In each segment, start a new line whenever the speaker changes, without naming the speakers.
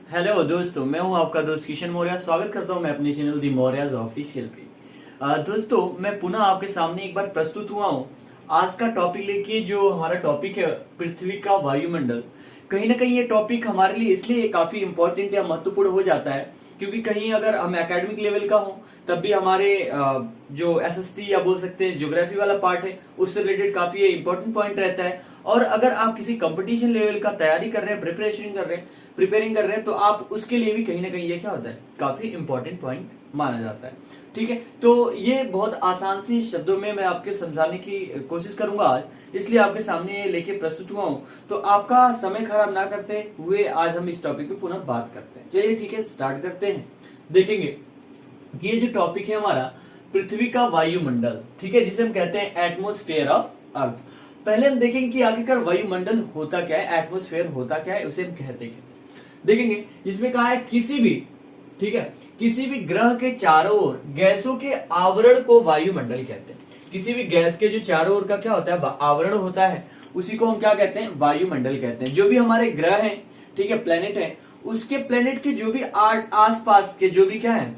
Hello दोस्तों, मैं हूं आपका दोस्त किशन मौर्य। स्वागत करता हूं मैं अपने चैनल दी मौर्याज ऑफिशियल पे। दोस्तों, मैं पुनः आपके सामने एक बार प्रस्तुत हुआ हूं आज का टॉपिक लेके। जो हमारा टॉपिक है पृथ्वी का वायुमंडल। कहीं ना कहीं ये टॉपिक हमारे लिए इसलिए काफी इंपॉर्टेंट या महत्वपूर्ण हो जाता है क्योंकि कहीं अगर हम एकेडमिक लेवल का हो तब भी हमारे जो एसएसटी या बोल सकते हैं ज्योग्राफी वाला पार्ट है उससे रिलेटेड काफी इंपॉर्टेंट पॉइंट रहता है। और अगर आप किसी कंपटीशन लेवल का तैयारी कर रहे हैं, प्रिपेयरिंग कर रहे हैं तो आप उसके लिए भी कहीं ना कहीं ये क्या होता है, काफी इंपॉर्टेंट पॉइंट माना जाता है। ठीक है, तो ये बहुत आसान सी शब्दों में मैं आपके समझाने की कोशिश करूंगा आज, इसलिए आपके सामने लेके प्रस्तुत हुआ हूं। तो आपका समय खराब ना करते हुए आज हम इस टॉपिक पे पुनः बात करते हैं। चलिए ठीक है, स्टार्ट करते हैं। देखेंगे ये जो टॉपिक है हमारा पृथ्वी का वायुमंडल, ठीक है, जिसे हम कहते हैं एटमॉस्फेयर ऑफ अर्थ। पहले हम देखेंगे कि आखिरकार वायुमंडल होता क्या है, एटमॉस्फेयर होता क्या है, उसे हम कहते हैं। देखेंगे जिसमें कहा है किसी भी, ठीक है, किसी भी ग्रह के चारों ओर गैसों के आवरण को वायुमंडल कहते हैं। किसी भी गैस के जो चारों ओर का क्या होता है, आवरण होता है, उसी को हम क्या कहते हैं, वायुमंडल कहते हैं। जो भी हमारे ग्रह हैं, ठीक है, प्लेनेट है, उसके प्लेनेट के जो भी आसपास के जो भी क्या है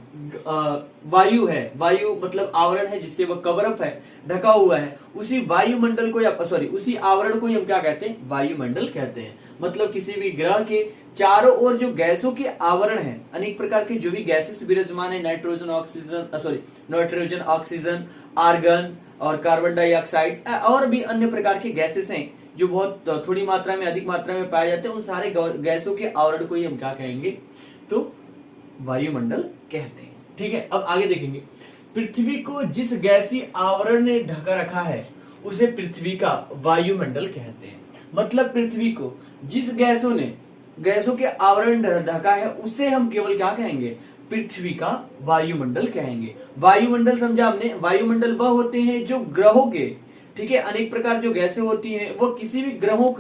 वायु है, वायु मतलब आवरण है जिससे वह कवर अप है, ढका हुआ है, उसी वायुमंडल को या सॉरी उसी आवरण को हम क्या कहते हैं, वायुमंडल कहते हैं। मतलब किसी भी ग्रह के चारों ओर जो गैसों के आवरण है, अनेक प्रकार के जो भी गैसेस विराजमान है, नाइट्रोजन ऑक्सीजन आर्गन और कार्बन डाइऑक्साइड और भी अन्य प्रकार के गैसेस हैं जो बहुत थोड़ी मात्रा में, अधिक मात्रा में पाए जाते हैं, उन सारे गैसों के आवरण को ही हम क्या कहेंगे, तो वायुमंडल कहते हैं। ठीक है, अब आगे देखेंगे पृथ्वी को जिस गैसीय आवरण ने ढका रखा है उसे पृथ्वी का वायुमंडल कहते हैं। मतलब पृथ्वी को जिस गैसों के आवरण ढका है उसे हम केवल क्या कहेंगे, पृथ्वी का वायुमंडल कहेंगे। वायुमंडल समझा हमने, वायुमंडल वह होते हैं जो ग्रहों के, ठीक है, अनेक प्रकार जो गैसें होती हैं वो किसी भी ग्रहों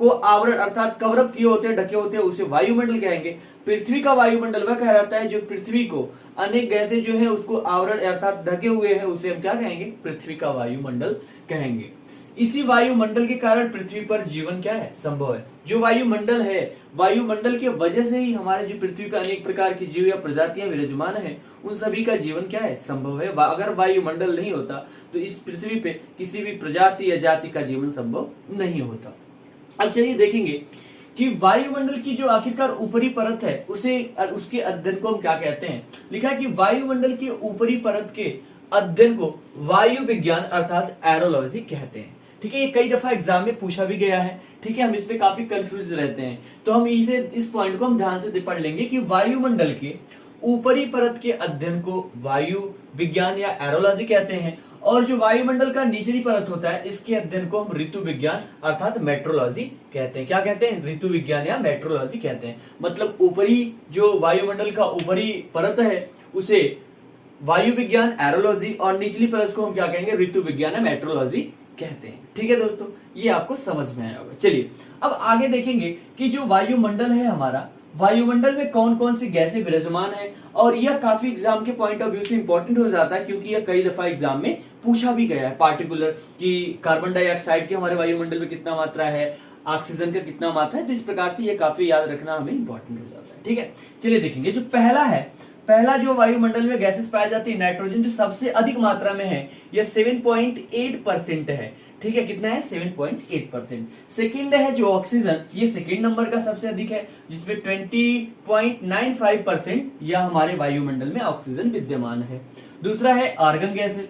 को आवरण अर्थात कवर अप किए होते हैं, ढके होते हैं, उसे वायुमंडल कहेंगे। पृथ्वी का वायुमंडल वह कहलाता है जो पृथ्वी को अनेक गैसें जो है उसको आवरण अर्थात ढके हुए हैं, उसे हम क्या कहेंगे, पृथ्वी का वायुमंडल कहेंगे। इसी वायुमंडल के कारण पृथ्वी पर जीवन क्या है, संभव है। जो वायुमंडल है, वायुमंडल की वजह से ही हमारे जो पृथ्वी पर अनेक प्रकार की जीव या प्रजातियां विराजमान है, उन सभी का जीवन क्या है, संभव है। अगर वायुमंडल नहीं होता तो इस पृथ्वी पे किसी भी प्रजाति या जाति का जीवन संभव नहीं होता। अब चलिए देखेंगे कि वायुमंडल की जो आखिरकार ऊपरी परत है उसके अध्ययन को हम क्या कहते हैं। लिखा है कि वायुमंडल की ऊपरी परत के अध्ययन को वायु विज्ञान अर्थात एरोलॉजी कहते हैं। ठीक है, ये कई दफा एग्जाम में पूछा भी गया है। ठीक है, हम इस पे काफी कंफ्यूज रहते हैं, तो हम इस पॉइंट को हम ध्यान से पढ़ लेंगे कि वायुमंडल के ऊपरी परत के अध्ययन को वायु विज्ञान या एरोलॉजी कहते हैं, और जो वायुमंडल का निचली परत होता है इसके अध्ययन को हम ऋतु विज्ञान अर्थात मेट्रोलॉजी कहते हैं। क्या कहते हैं, ऋतु विज्ञान या मेट्रोलॉजी कहते हैं। मतलब ऊपरी जो वायुमंडल का ऊपरी परत है उसे वायु विज्ञान एरोलॉजी और निचली परत को हम क्या कहेंगे, ऋतु विज्ञान या मेट्रोलॉजी कहते हैं। ठीक है दोस्तों, ये आपको समझ में आया होगा। चलिए अब आगे देखेंगे कि जो वायुमंडल है हमारा, वायुमंडल में कौन कौन सी गैसें विराजमान है, और यह काफी एग्जाम के पॉइंट ऑफ व्यू से इंपॉर्टेंट हो जाता है क्योंकि यह कई दफा एग्जाम में पूछा भी गया है पार्टिकुलर कि कार्बन डाइऑक्साइड की हमारे वायुमंडल में कितना मात्रा है, ऑक्सीजन का कितना मात्रा है। तो इस प्रकार से यह काफी याद रखना हमें इंपॉर्टेंट हो जाता है। ठीक है, चलिए देखेंगे जो पहला जो वायुमंडल में गैसेस पाई जाती है, नाइट्रोजन जो सबसे अधिक मात्रा में है, यह 7.8% है। ठीक है, कितना है, 7.8%। सेकंड है जो ऑक्सीजन, ये सेकंड नंबर का सबसे अधिक है जिसमें 20.95% यह हमारे वायुमंडल में ऑक्सीजन विद्यमान है। दूसरा है आर्गन गैस,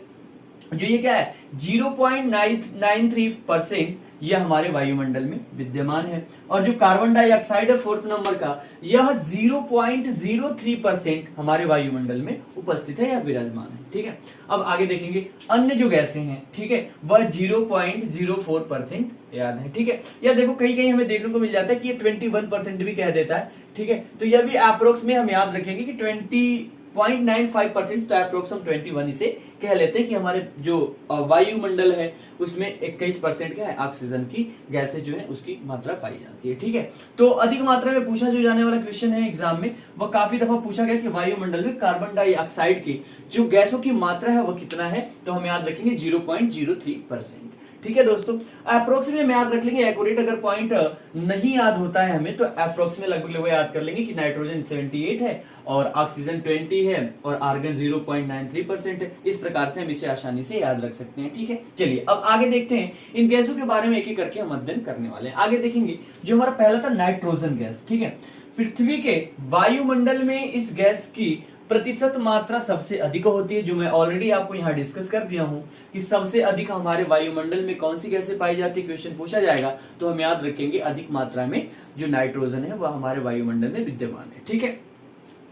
जो ये क्या है, 0.93% यह हमारे वायुमंडल में विद्यमान है। और जो कार्बन डाइऑक्साइड है फोर्थ नंबर का, यह 0.03% हमारे वायुमंडल में उपस्थित है या विराजमान है। ठीक है, अब आगे देखेंगे अन्य जो गैसें हैं, ठीक है, वह 0.04% याद है। ठीक है, या देखो कहीं कहीं हमें देखने को मिल जाता है कि ये 21% भी कह देता है। ठीक है, तो यह भी अप्रोक्स में हम याद रखेंगे कि 20.95%, तो अप्रोक्स हम 21 इसे कह लेते हैं कि हमारे जो वायुमंडल है उसमें 21% क्या है, ऑक्सीजन की गैसें जो है उसकी मात्रा पाई जाती है। ठीक है, तो अधिक मात्रा में पूछा जो जाने वाला क्वेश्चन है एग्जाम में, वह काफी दफा पूछा गया कि वायुमंडल में कार्बन डाइऑक्साइड की जो गैसों की मात्रा है वह कितना है, तो हम याद रखेंगे 0.03%। ठीक है दोस्तों, अप्रोक्सीमेट में याद रख लेंगे, एक्यूरेट अगर पॉइंट नहीं याद होता है हमें तो अप्रोक्सीमेट लगभग याद कर लेंगे कि नाइट्रोजन 78 है और ऑक्सीजन 20 है और आर्गन 0.93% है। इस प्रकार से हम इसे आसानी से याद रख सकते हैं। ठीक है, चलिए अब आगे देखते हैं, इन गैसों के बारे में एक एक करके हम अध्ययन करने वाले हैं। आगे देखेंगे जो हमारा पहला था नाइट्रोजन गैस। ठीक है, पृथ्वी के वायुमंडल में इस गैस की प्रतिशत मात्रा सबसे अधिक होती है, जो मैं ऑलरेडी आपको यहाँ डिस्कस कर दिया हूं कि सबसे अधिक हमारे वायुमंडल में कौन सी गैसें पाई जाती है, क्वेश्चन पूछा जाएगा तो हम याद रखेंगे अधिक मात्रा में जो नाइट्रोजन है वह हमारे वायुमंडल में विद्यमान है। ठीक है,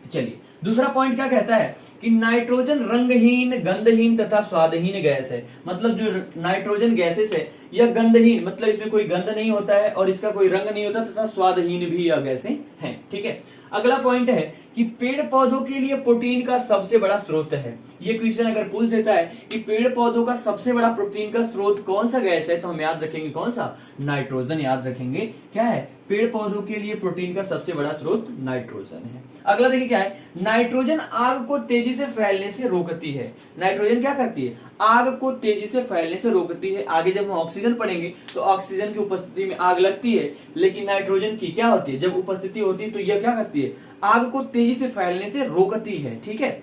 चलिए दूसरा पॉइंट क्या कहता है कि नाइट्रोजन रंगहीन, गंधहीन तथा स्वादहीन गैस है। मतलब जो नाइट्रोजन गैसेस है यह गंधहीन, मतलब इसमें कोई गंध नहीं होता है और इसका कोई रंग नहीं होता तथा स्वादहीन भी यह गैसें हैं। ठीक है, अगला पॉइंट है कि पेड़ पौधों के लिए प्रोटीन का सबसे बड़ा स्रोत है। ये क्वेश्चन अगर पूछ देता है कि पेड़ पौधों का सबसे बड़ा प्रोटीन का स्रोत कौन सा गैस है तो हम याद रखेंगे कौन सा, नाइट्रोजन याद रखेंगे। क्या है, पेड़ पौधों के लिए प्रोटीन का सबसे बड़ा स्रोत नाइट्रोजन है। अगला देखिए क्या है, नाइट्रोजन आग को तेजी से फैलने से रोकती है। नाइट्रोजन क्या करती है, आग को तेजी से फैलने से रोकती है। आगे जब हम ऑक्सीजन पढ़ेंगे तो ऑक्सीजन की उपस्थिति में आग लगती है, लेकिन नाइट्रोजन की क्या होती है, जब उपस्थिति होती है तो यह क्या करती है, आग को तेजी से फैलने से रोकती है। ठीक है,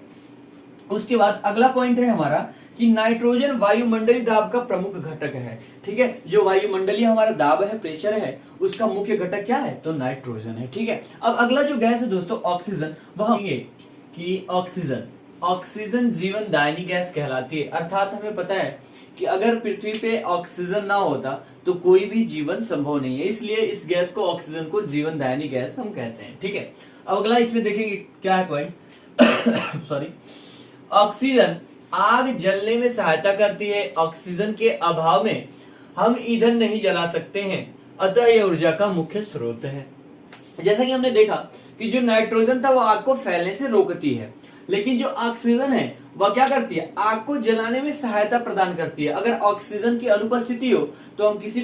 उसके बाद अगला पॉइंट है हमारा कि नाइट्रोजन वायुमंडलीय दाब का प्रमुख घटक है। ठीक है, जो वायुमंडलीय हमारा दाब है, प्रेशर है, उसका मुख्य घटक क्या है तो नाइट्रोजन है। ठीक है, अब अगला जो गैस है दोस्तों ऑक्सीजन, वह कि ऑक्सीजन जीवनदायिनी गैस कहलाती है। अर्थात हमें पता है कि अगर पृथ्वी पे ऑक्सीजन ना होता तो कोई भी जीवन संभव नहीं है, इसलिए इस गैस को, ऑक्सीजन को जीवनदायिनी गैस हम कहते हैं। ठीक है, अब अगला इसमें देखेंगे क्या है पॉइंट सॉरी, ऑक्सीजन आग जलने में सहायता करती है। ऑक्सीजन के अभाव में हम ईंधन नहीं जला सकते हैं, अतः यह ऊर्जा का मुख्य स्रोत है। जैसा कि हमने देखा कि जो नाइट्रोजन था वो आग को फैलने से रोकती है, लेकिन जो ऑक्सीजन है वह क्या करती है, आग को जलाने में सहायता प्रदान करती है। अगर ऑक्सीजन की अनुपस्थिति हो तो हम किसी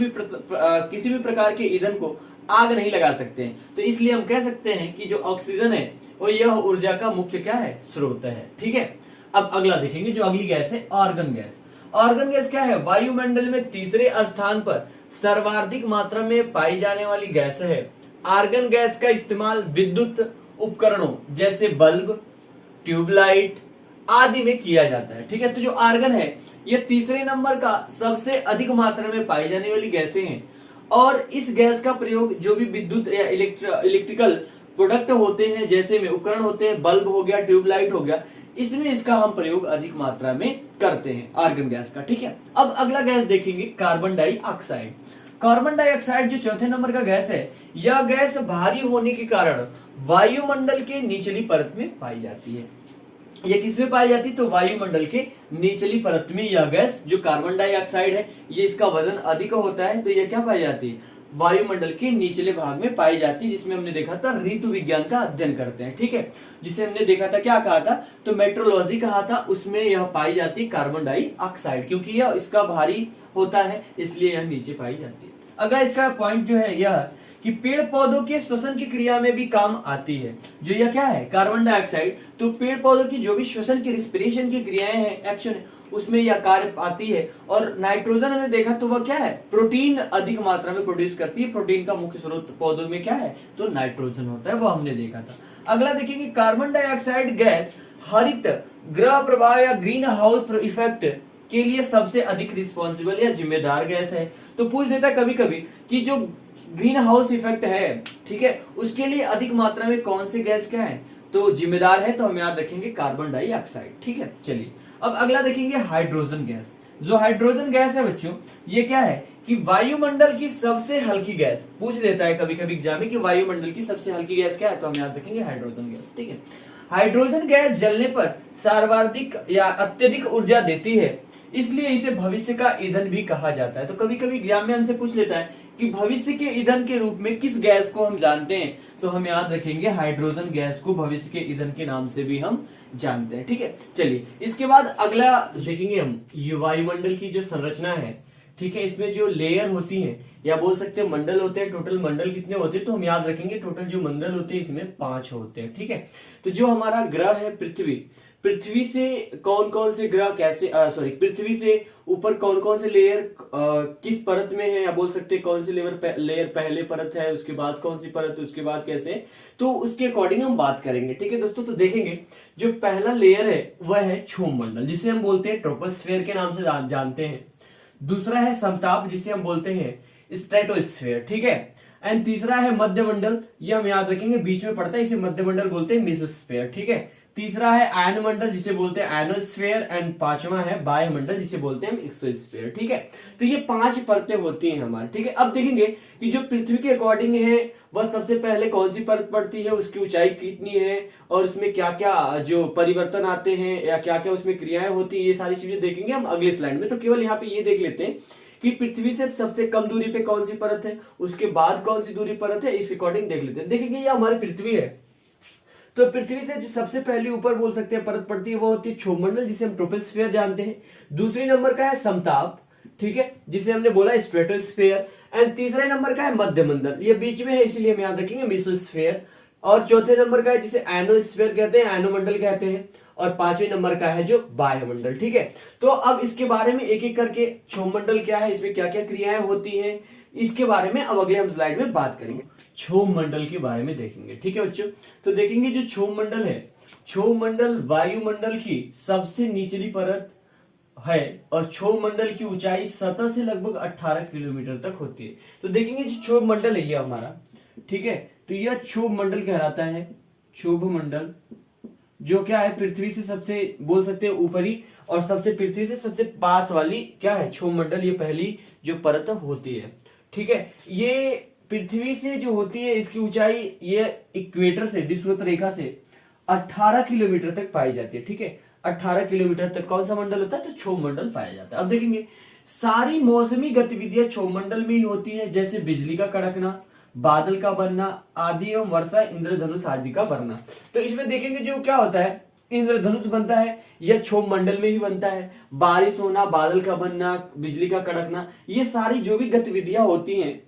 भी प्रकार के ईंधन को आग नहीं लगा सकते हैं। तो इसलिए हम कह सकते हैं कि जो ऑक्सीजन है वो यह ऊर्जा का मुख्य क्या है, स्रोत है। ठीक है, अब अगला देखेंगे जो अगली गैस है आर्गन गैस। आर्गन गैस क्या है, वायुमंडल में तीसरे स्थान पर सर्वाधिक मात्रा में पाई जाने वाली गैस है। आर्गन गैस का इस्तेमाल विद्युत उपकरणों जैसे बल्ब, ट्यूबलाइट आदि में किया जाता है। ठीक है, तो जो आर्गन है यह तीसरे नंबर का सबसे अधिक मात्रा में पाई जाने वाली गैसें हैं और इस गैस का प्रयोग जो भी विद्युत या इलेक्ट्रिकल प्रोडक्ट होते हैं, जैसे में उपकरण होते हैं, बल्ब हो गया, ट्यूबलाइट हो गया, इसमें इसका हम प्रयोग अधिक मात्रा में करते हैं आर्गन गैस का। ठीक है, अब अगला गैस देखेंगे कार्बन डाइऑक्साइड। कार्बन डाइऑक्साइड जो चौथे नंबर का गैस है, यह गैस भारी होने के कारण वायुमंडल के निचली परत में पाई जाती है। यह किसमें पाई जाती है तो वायुमंडल के निचली परत में यह गैस जो कार्बन डाइऑक्साइड है, ये इसका वजन अधिक होता है तो यह क्या पाई जाती है, वायुमंडल के निचले भाग में पाई जाती है, जिसमें हमने देखा था ऋतु विज्ञान का अध्ययन करते हैं। ठीक है, जिसे हमने देखा था क्या कहा था तो मेट्रोलॉजी कहा था, उसमें यह पाई जाती है कार्बन डाइऑक्साइड, क्योंकि यह इसका भारी होता है इसलिए यह नीचे पाई जाती है। अगर इसका पॉइंट जो है यह कि पेड़ पौधों के श्वसन की क्रिया में भी काम आती है। जो यह क्या है कार्बन डाइऑक्साइड, तो पेड़ पौधों की जो भी श्वसन की, रिस्पिरेशन की क्रियाएं हैं, एक्शन है, उसमें यह कार्य आती है। और नाइट्रोजन हमने देखा तो वह क्या है, प्रोटीन अधिक मात्रा में प्रोड्यूस करती है। प्रोटीन का मुख्य स्रोत पौधों में क्या है तो नाइट्रोजन होता है, वो हमने देखा था। अगला देखिए कार्बन डाइऑक्साइड गैस हरित गृह प्रभाव या ग्रीन हाउस इफेक्ट के लिए सबसे अधिक रिस्पॉन्सिबल या जिम्मेदार गैस है। तो पूछ देता है कभी कभी कि जो ग्रीन हाउस इफेक्ट है, ठीक है, उसके लिए अधिक मात्रा में कौन से गैस क्या है तो जिम्मेदार है, तो हम याद रखेंगे कार्बन डाइऑक्साइड। ठीक है, चलिए अब अगला देखेंगे हाइड्रोजन गैस। जो हाइड्रोजन गैस है बच्चों, ये क्या है कि वायुमंडल की सबसे हल्की गैस। पूछ देता है कभी कभी एग्जाम में कि वायुमंडल की सबसे हल्की गैस क्या है, तो हम याद रखेंगे हाइड्रोजन गैस। ठीक है, हाइड्रोजन गैस जलने पर सर्वाधिक या अत्यधिक ऊर्जा देती है, इसलिए इसे भविष्य का ईंधन भी कहा जाता है। तो कभी कभी एग्जाम में हमसे पूछ लेता है कि भविष्य के ईंधन के रूप में किस गैस को हम जानते हैं, तो हम याद रखेंगे हाइड्रोजन गैस को भविष्य के ईंधन के नाम से भी हम जानते हैं। ठीक है, चलिए इसके बाद अगला देखेंगे हम ये वायुमंडल की जो संरचना है। ठीक है, इसमें जो लेयर होती है या बोल सकते हैं मंडल होते हैं, टोटल मंडल कितने होते हैं तो हम याद रखेंगे टोटल जो मंडल होते हैं इसमें 5 होते हैं। ठीक है, तो जो हमारा ग्रह है पृथ्वी,
पृथ्वी से कौन कौन से ग्रह कैसे पृथ्वी से ऊपर कौन कौन से लेयर किस परत में है, या बोल सकते हैं कौन सी लेयर पहले परत है, उसके बाद कौन सी परत, उसके बाद कैसे, तो उसके अकॉर्डिंग हम बात करेंगे। ठीक है दोस्तों, तो देखेंगे जो पहला लेयर है वह है क्षोभ मंडल, जिसे हम बोलते हैं ट्रोपोस्फेयर के नाम से जानते हैं। दूसरा है समताप, जिसे हम बोलते हैं स्ट्रेटोस्फेयर। ठीक है, एंड तीसरा है मध्यमंडल, ये हम याद रखेंगे, बीच में पड़ता है, इसे मध्यमंडल बोलते हैं मेसोस्फेयर। ठीक है, तीसरा है आयनमंडल, जिसे बोलते हैं आयनोस्फेयर, एंड पांचवा है वायुमंडल, जिसे बोलते हैं एक्सोस्फेयर। ठीक है, तो ये 5 परतें होती हैं हमारी। ठीक है, अब देखेंगे कि जो पृथ्वी के अकॉर्डिंग है वह सबसे पहले कौन सी परत पड़ती है, उसकी ऊंचाई कितनी है, और उसमें क्या क्या जो परिवर्तन आते हैं या क्या क्या उसमें क्रियाएं होती है, ये सारी चीजें देखेंगे हम अगले स्लाइड में। तो केवल यहाँ पे ये देख लेते हैं कि पृथ्वी से सबसे कम दूरी पे कौन सी परत है, उसके बाद कौन सी दूरी परत है, इस अकॉर्डिंग देख लेते हैं। देखेंगे ये हमारी पृथ्वी है, तो पृथ्वी से जो सबसे पहले ऊपर बोल सकते हैं परत पड़ती है वो होती है क्षोभ मंडल, जिसे हम ट्रोपोस्फेयर जानते हैं। दूसरी नंबर का है समताप, ठीक है, जिसे हमने बोला स्ट्रेटोस्फेयर, एंड तीसरे नंबर का है मध्यमंडल, ये बीच में है इसीलिए हम याद रखेंगे मेसोस्फेयर, और चौथे नंबर का है जिसे आयनोस्फेयर कहते हैं, आयनोमंडल कहते हैं, और पांचवें नंबर का है जो वायुमंडल। ठीक है, तो अब इसके बारे में एक एक करके क्षोभ मंडल क्या है, इसमें क्या क्या क्रियाएं होती हैं, इसके बारे में अब अगले हम स्लाइड में बात करेंगे। क्षोभ मंडल के बारे में देखेंगे। ठीक है बच्चों, तो देखेंगे जो क्षोभ मंडल है, क्षोभ मंडल वायुमंडल की सबसे निचली परत है, और क्षोभ मंडल की ऊंचाई सतह से लगभग 18 किलोमीटर तक होती है। तो देखेंगे जो क्षोभ मंडल है ये हमारा, ठीक है, तो यह क्षोभ मंडल कहलाता है। क्षोभ मंडल जो क्या है, पृथ्वी से सबसे बोल सकते हैं ऊपरी और सबसे पृथ्वी से सबसे पास वाली क्या है, क्षोभ मंडल, ये पहली जो परत होती है। ठीक है, ये पृथ्वी से जो होती है इसकी ऊंचाई ये इक्वेटर से, विषुवत रेखा से 18 किलोमीटर तक पाई जाती है। ठीक है, 18 किलोमीटर तक कौन सा मंडल होता है, तो क्षोभ मंडल पाया जाता है। अब देखेंगे सारी मौसमी गतिविधियां क्षोभ मंडल में ही होती है, जैसे बिजली का कड़कना, बादल का बनना आदि, एवं वर्षा, इंद्रधनुष आदि का बनना। तो इसमें देखेंगे जो क्या होता है, इंद्रधनुष बनता है यह क्षोभ मंडल में ही बनता है, बारिश होना, बादल का बनना, बिजली का कड़कना, ये सारी जो भी गतिविधियां होती हैं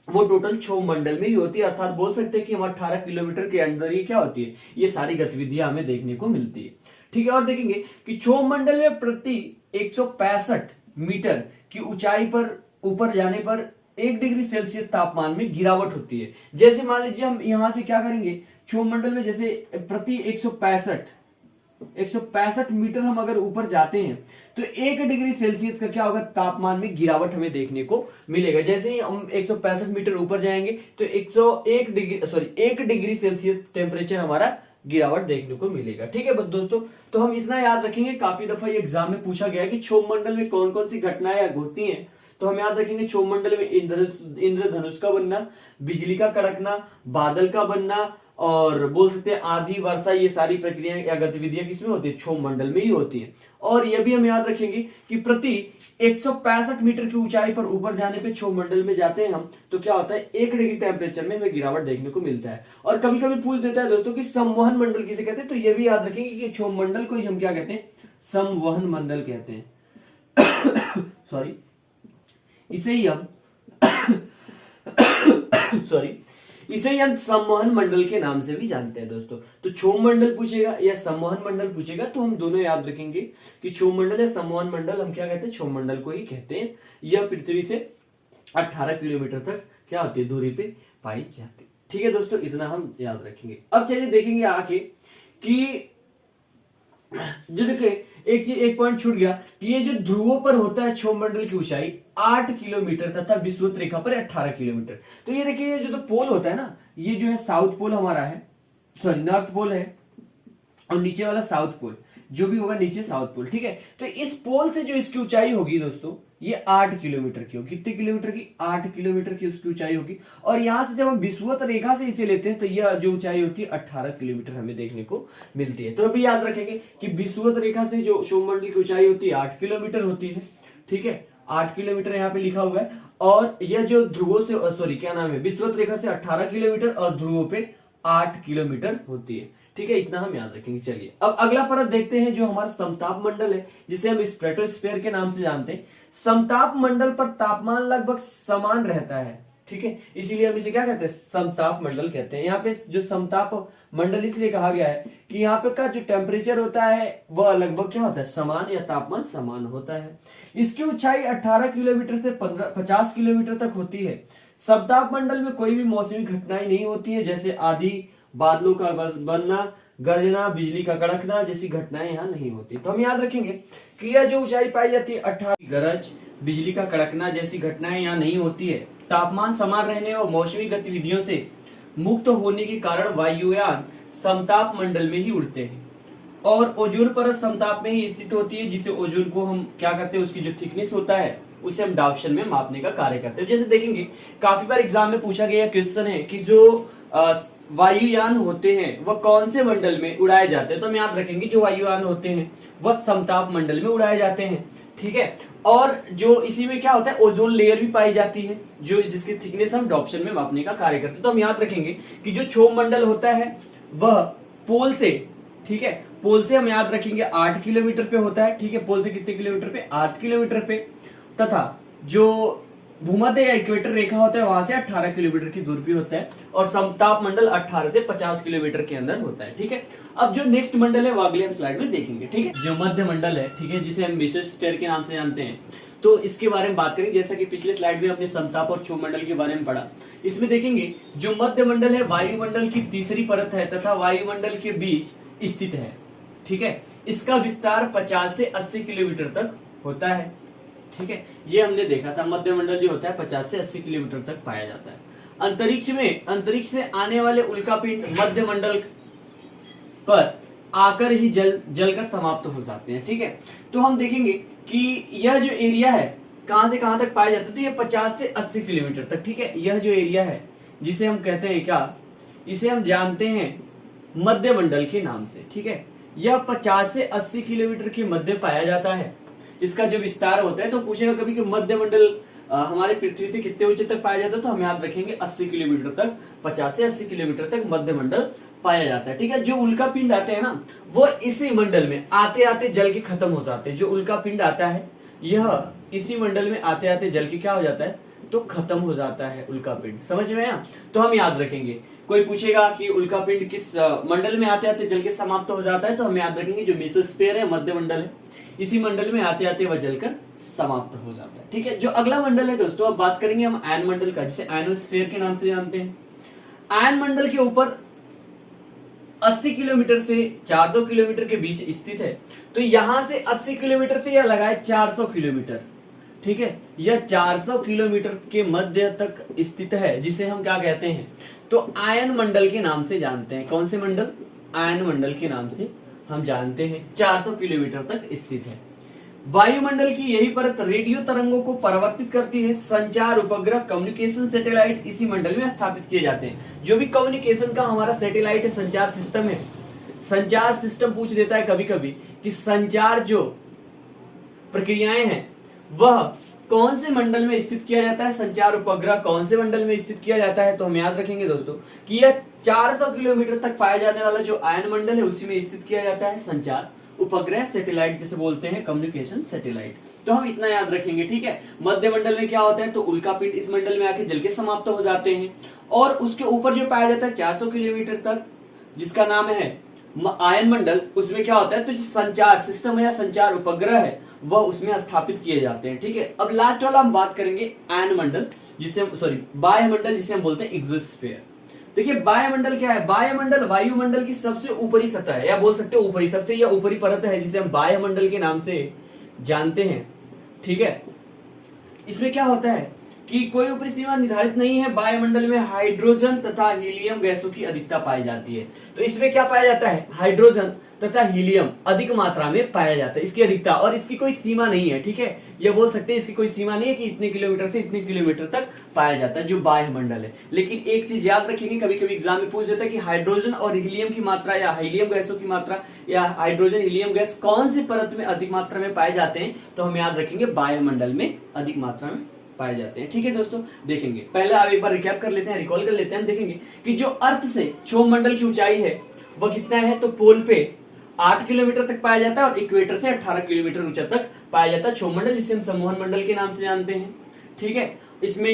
वो टोटल क्षोभ मंडल में ही होती है। अर्थात बोल सकते हैं कि हम 18 किलोमीटर के अंदर ही क्या होती है, ये सारी गतिविधियां हमें देखने को मिलती है। ठीक है, और देखेंगे कि क्षोभ मंडल में प्रति 165 मीटर की ऊंचाई पर ऊपर जाने पर 1 डिग्री सेल्सियस तापमान में गिरावट होती है। जैसे मान लीजिए हम यहां से क्या करेंगे, क्षोभ मंडल में जैसे प्रति 165 मीटर हम अगर ऊपर जाते हैं तो 1 डिग्री सेल्सियस का क्या होगा, तापमान में गिरावट हमें देखने को मिलेगा। जैसे ही हम 165 मीटर ऊपर जाएंगे तो 1 डिग्री सेल्सियस टेम्परेचर हमारा गिरावट देखने को मिलेगा। ठीक है दोस्तों, तो हम इतना याद रखेंगे, काफी दफा ये एग्जाम में पूछा गया है कि क्षोभ मंडल में कौन कौन सी घटनाएं होती हैं, तो हम याद रखेंगे क्षोभ मंडल में इंद्रधनुष का बनना, बिजली का कड़कना, बादल का बनना, और बोल सकते हैं आंधी, वर्षा, ये सारी प्रक्रियाएं या गतिविधियां किसमें होती है, क्षोभ मंडल में ही होती है। और यह भी हम याद रखेंगे कि प्रति 165 मीटर की ऊंचाई पर ऊपर जाने पे क्षोभ मंडल में जाते हैं हम, तो क्या होता है 1 डिग्री टेम्परेचर में हमें गिरावट देखने को मिलता है। और कभी कभी पूछ देता है दोस्तों कि संवहन मंडल किसे कहते हैं, तो यह भी याद रखेंगे कि क्षोभ मंडल को ही हम क्या कहते हैं, संवहन मंडल कहते हैं। सॉरी, इसे ही हम संवहन मंडल के नाम से भी जानते हैं दोस्तों। तो क्षोभ मंडल पूछेगा या संवहन मंडल पूछेगा तो हम दोनों याद रखेंगे कि क्षोभ मंडल या संवहन मंडल हम क्या कहते हैं, क्षोभ मंडल को ही कहते हैं। यह पृथ्वी से 18 किलोमीटर तक क्या होती है, दूरी पे पाई जाती है। ठीक है दोस्तों, इतना हम याद रखेंगे। अब चलिए देखेंगे आगे कि जो देखे एक पॉइंट छूट गया कि ये जो ध्रुवों पर होता है क्षोभ मंडल की ऊंचाई 8 किलोमीटर तथा विषुवत रेखा पर 18 किलोमीटर। तो ये देखिए, ये जो पोल होता है ना, ये जो है साउथ पोल हमारा है, सॉरी नॉर्थ पोल है, और नीचे वाला साउथ पोल, जो भी होगा नीचे साउथ पोल। ठीक है, तो इस पोल से जो इसकी ऊंचाई होगी दोस्तों, ये 8 किलोमीटर की होगी। कितने किलोमीटर की, 8 किलोमीटर की उसकी ऊंचाई होगी। और यहां से जब हम विषुवत रेखा से इसे लेते हैं तो यह जो ऊंचाई होती है 18 किलोमीटर हमें देखने को मिलती है। तो अभी याद रखेंगे कि विषुवत रेखा से जो क्षोभ मंडल की ऊंचाई होती है 8 किलोमीटर होती है। ठीक है, 8 किलोमीटर यहाँ पे लिखा हुआ है, और यह जो ध्रुवों से विषुवत रेखा से 18 किलोमीटर और ध्रुवों पे 8 किलोमीटर होती है। ठीक है, इतना हम याद रखेंगे। चलिए अब अगला परत देखते हैं जो हमारा समताप मंडल है, जिसे हम स्ट्रेटोस्फेयर के नाम से जानते हैं। समताप मंडल पर तापमान लगभग समान रहता है। ठीक है, इसीलिए हम इसे क्या कहते हैं, समताप मंडल कहते हैं। यहाँ पे जो समताप मंडल इसलिए कहा गया है कि यहाँ पे का जो टेम्परेचर होता है वह लगभग क्या होता है, समान या तापमान समान होता है। इसकी ऊंचाई 18 किलोमीटर से 50 किलोमीटर तक होती है। समताप मंडल में कोई भी मौसमी घटनाएं नहीं होती है, जैसे आंधी, बादलों का बनना, गर्जना, बिजली का कड़कना जैसी घटनाएं यहाँ नहीं होती। तो हम याद रखेंगे कि यह जो ऊंचाई पाई जाती है 18, गरज, बिजली का कड़कना जैसी घटनाएं यहाँ नहीं होती है। तापमान समान रहने और मौसमी गतिविधियों से मुक्त होने के कारण वायुयान समताप मंडल में ही उड़ते हैं। और ओजोन परत समताप में ही स्थित होती है, जिसे ओजोन को हम क्या करते हैं, उसकी जो थिकनेस होता है उसे हम डाप्शन में मापने का कार्य करते हैं। जैसे देखेंगे काफी बार एग्जाम में पूछा गया क्वेश्चन है कि जो वायुयान होते हैं वह कौन से मंडल में उड़ाए जाते हैं, तो हम याद रखेंगे जो वायुयान होते हैं वह समताप मंडल में उड़ाए जाते हैं। ठीक है, और जो इसी में क्या होता है, ओजोन लेयर भी पाई जाती है, जो जिसकी थिकनेस हम डॉप्शन में मापने का कार्य करते हैं। तो हम याद रखेंगे कि जो क्षोभ मंडल होता है वह पोल से, ठीक है, पोल से हम याद रखेंगे 8 किलोमीटर पे होता है। ठीक है, पोल से कितने किलोमीटर पे, 8 किलोमीटर पे, तथा जो भूमध्य या इक्वेटर रेखा होता है वहां से 18 किलोमीटर की दूर पे होता है, और समताप मंडल 18 से 50 किलोमीटर के अंदर होता है। ठीक है, अब जो नेक्स्ट मंडल है वो अगले हम स्लाइड में देखेंगे। ठीक है, जो मध्य मंडल है, ठीक है, जिसे हम मेसोस्फीयर के नाम से जानते हैं, तो इसके बारे में बात करेंगे। जैसा कि पिछले स्लाइड में अपने समताप और क्षोभ मंडल के बारे में पढ़ा, इसमें देखेंगे जो मध्य मंडल है वायुमंडल की तीसरी परत है तथा वायुमंडल के बीच स्थित है। ठीक है, इसका विस्तार 50 से 80 किलोमीटर तक होता है। ठीक है, ये हमने देखा था, मध्य मंडल जो होता है 50 से 80 किलोमीटर तक पाया जाता है। अंतरिक्ष से आने वाले उल्कापिंड मध्य मंडल पर आकर ही जलकर समाप्त हो जाते हैं। ठीक है, तो हम देखेंगे कि यह जो एरिया है कहां से कहां तक पाया जाता है, तो यह 50 से 80 किलोमीटर तक। ठीक है, यह जो एरिया है जिसे हम कहते हैं क्या, इसे हम जानते हैं मध्य मंडल के नाम से। ठीक है, यह 50 से 80 किलोमीटर के मध्य पाया जाता है। इसका जो विस्तार होता है, तो पूछेगा कभी कि मध्य मंडल हमारे पृथ्वी से कितने ऊंचे तक पाया जाता है, तो हम याद रखेंगे 80 किलोमीटर तक, 50 से 80 किलोमीटर तक मध्य मंडल पाया जाता है। ठीक है, जो उल्का पिंड आते हैं ना, वो इसी मंडल में आते आते जल के खत्म हो जाते हैं। जो उल्का पिंड आता है यह इसी मंडल में आते आते जल के क्या हो जाता है, तो खत्म हो जाता है उल्का पिंड। समझ में आया? तो हम याद रखेंगे, कोई पूछेगा कि उल्का पिंड किस मंडल में आते आते जल के समाप्त हो जाता है, तो हम याद रखेंगे जो मेसोस्फीयर है, मध्य मंडल है, इसी मंडल में आते आते वह जलकर समाप्त हो जाता है। ठीक है, जो अगला मंडल है दोस्तों, अब बात करेंगे हम आयन मंडल का, जिसे आयनोस्फीयर के नाम से जानते हैं। आयन मंडल के ऊपर 80 किलोमीटर से 400 किलोमीटर के बीच स्थित है। तो यहां से 80 किलोमीटर से यह लगाए 400 किलोमीटर। ठीक है, यह 400 किलोमीटर के मध्य तक स्थित है, जिसे हम क्या कहते हैं, तो आयन मंडल के नाम से जानते हैं। कौन से मंडल? आयन मंडल के नाम से हम जानते हैं। 400 किलोमीटर तक स्थित है। वायुमंडल की यही परत रेडियो तरंगों को परावर्तित करती है। संचार उपग्रह, कम्युनिकेशन सैटेलाइट इसी मंडल में स्थापित किए जाते हैं। जो भी कम्युनिकेशन का हमारा सैटेलाइट है, संचार सिस्टम है, संचार सिस्टम पूछ देता है कभी कभी कि संचार जो प्रक्रियाएं हैं वह कौन से मंडल में स्थित किया जाता है, संचार उपग्रह कौन से मंडल में स्थित किया जाता है, तो हम याद रखेंगे दोस्तों कि यह 400 किलोमीटर तक पाया जाने वाला जो आयन मंडल है उसी में स्थित किया जाता है संचार उपग्रह, सैटेलाइट जिसे बोलते हैं कम्युनिकेशन सैटेलाइट। तो हम इतना याद रखेंगे। ठीक है, मध्य मंडल में क्या होता है, तो उल्का पिंड इस मंडल में आके जल के समाप्त हो जाते हैं, और उसके ऊपर जो पाया जाता है 400 किलोमीटर तक, जिसका नाम है आयन मंडल, उसमें क्या होता है, तो संचार सिस्टम है या संचार उपग्रह है वह उसमें स्थापित किए जाते हैं। ठीक है, अब लास्ट वाला हम बात करेंगे आयन मंडल, जिसे बाह्य मंडल, जिसे हम बोलते हैं एक्सोस्फीयर। देखिए वायुमंडल क्या है, वायुमंडल वायुमंडल की सबसे ऊपरी सतह है, या बोल सकते हो ऊपरी, सबसे यह ऊपरी परत है, जिसे हम वायुमंडल के नाम से जानते हैं। ठीक है, इसमें क्या होता है कि कोई ऊपरी सीमा निर्धारित नहीं है। वायुमंडल में हाइड्रोजन तथा हीलियम गैसों की अधिकता पाई जाती है। तो इसमें क्या पाया जाता है, हाइड्रोजन तथा हीलियम अधिक मात्रा में पाया जाता है, इसकी अधिकता, और इसकी कोई सीमा नहीं है। ठीक है, ये बोल सकते हैं इसकी कोई सीमा नहीं है कि इतने किलोमीटर से इतने किलोमीटर तक पाया जाता है जो वायुमंडल है। लेकिन एक चीज याद रखेंगे, कभी कभी एग्जाम में पूछ देता है कि हाइड्रोजन और हीलियम की मात्रा या हीलियम गैसों की मात्रा या हाइड्रोजन हीलियम गैस कौन सी परत में अधिक मात्रा में पाए जाते हैं, तो हम याद रखेंगे वायुमंडल में अधिक मात्रा में पाए जाते हैं। ठीक है दोस्तों, देखेंगे पहले आप एक बार रिकैप कर लेते हैं, रिकॉल कर लेते हैं। देखेंगे कि जो अर्थ से क्षोभ मंडल की ऊंचाई है वह कितना है, तो पोल पे 8 किलोमीटर तक पाया जाता है, और इक्वेटर से 18 किलोमीटर ऊंचा तक पाया जाता है क्षोभ मंडल, जिसे हम संवहन मंडल के नाम से जानते हैं। ठीक है, इसमें